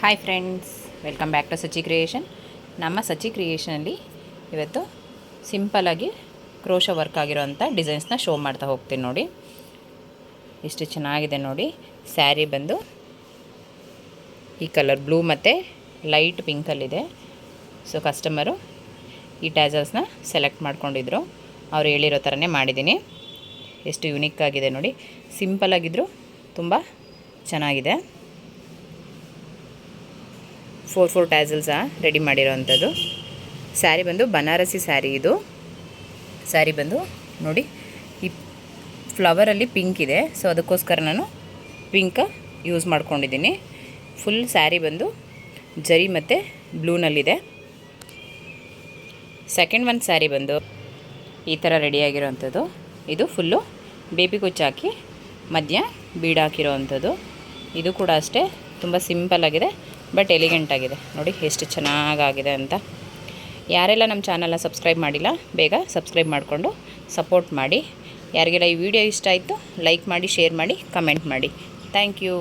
Hi friends, welcome back to Sachi creation. ನಮ್ಮ ಸಚಿ ಕ್ರಿಯೇಷನಲ್ಲಿ ಇವತ್ತು ಸಿಂಪಲಾಗಿ ಕ್ರೋಶ ವರ್ಕ್ ಆಗಿರೋವಂಥ ಡಿಸೈನ್ಸ್ನ ಶೋ ಮಾಡ್ತಾ ಹೋಗ್ತೀನಿ. ನೋಡಿ ಎಷ್ಟು ಚೆನ್ನಾಗಿದೆ ನೋಡಿ. ಸ್ಯಾರಿ ಬಂದು ಈ ಕಲರ್ ಬ್ಲೂ ಮತ್ತು ಲೈಟ್ ಪಿಂಕಲ್ಲಿದೆ. ಸೊ ಕಸ್ಟಮರು ಈ ಟ್ಯಾಸಲ್ಸ್ನ ಸೆಲೆಕ್ಟ್ ಮಾಡ್ಕೊಂಡಿದ್ರು. ಅವ್ರು ಹೇಳಿರೋ ಥರನೇ ಮಾಡಿದ್ದೀನಿ. ಎಷ್ಟು ಯುನಿಕ್ ಆಗಿದೆ ನೋಡಿ. ಸಿಂಪಲಾಗಿದ್ದರೂ ತುಂಬ ಚೆನ್ನಾಗಿದೆ. 4 ಟ್ಯಾಸಲ್ಸ ರೆಡಿ ಮಾಡಿರೋವಂಥದ್ದು. ಸ್ಯಾರಿ ಬಂದು ಬನಾರಸಿ ಸ್ಯಾರಿ. ಇದು ಸ್ಯಾರಿ ಬಂದು ನೋಡಿ, ಈ ಫ್ಲವರಲ್ಲಿ ಪಿಂಕ್ ಇದೆ. ಸೊ ಅದಕ್ಕೋಸ್ಕರ ನಾನು ಪಿಂಕ್ ಯೂಸ್ ಮಾಡ್ಕೊಂಡಿದ್ದೀನಿ. ಫುಲ್ ಸ್ಯಾರಿ ಬಂದು ಜರಿ ಮತ್ತು ಬ್ಲೂನಲ್ಲಿದೆ. ಸೆಕೆಂಡ್ ಒಂದು ಸ್ಯಾರಿ ಬಂದು ಈ ಥರ ರೆಡಿಯಾಗಿರೋವಂಥದ್ದು. ಇದು ಫುಲ್ಲು ಬೇಬಿ ಕುಚ್ಚು ಹಾಕಿ ಮಧ್ಯ ಬೀಡ್ ಹಾಕಿರೋವಂಥದ್ದು. ಇದು ಕೂಡ ಅಷ್ಟೇ ತುಂಬ ಸಿಂಪಲ್ಲಾಗಿದೆ, ಬಟ್ ಎಲಿಗೆಂಟ್ ಆಗಿದೆ. ನೋಡಿ ಎಷ್ಟು ಚೆನ್ನಾಗಾಗಿದೆ ಅಂತ. ಯಾರೆಲ್ಲ ನಮ್ಮ ಚಾನಲ್ನ ಸಬ್ಸ್ಕ್ರೈಬ್ ಮಾಡಿಲ್ಲ, ಬೇಗ ಸಬ್ಸ್ಕ್ರೈಬ್ ಮಾಡಿಕೊಂಡು ಸಪೋರ್ಟ್ ಮಾಡಿ. ಯಾರಿಗೆಲ್ಲ ಈ ವಿಡಿಯೋ ಇಷ್ಟ ಆಯಿತು ಲೈಕ್ ಮಾಡಿ, ಶೇರ್ ಮಾಡಿ, ಕಮೆಂಟ್ ಮಾಡಿ. Thank you.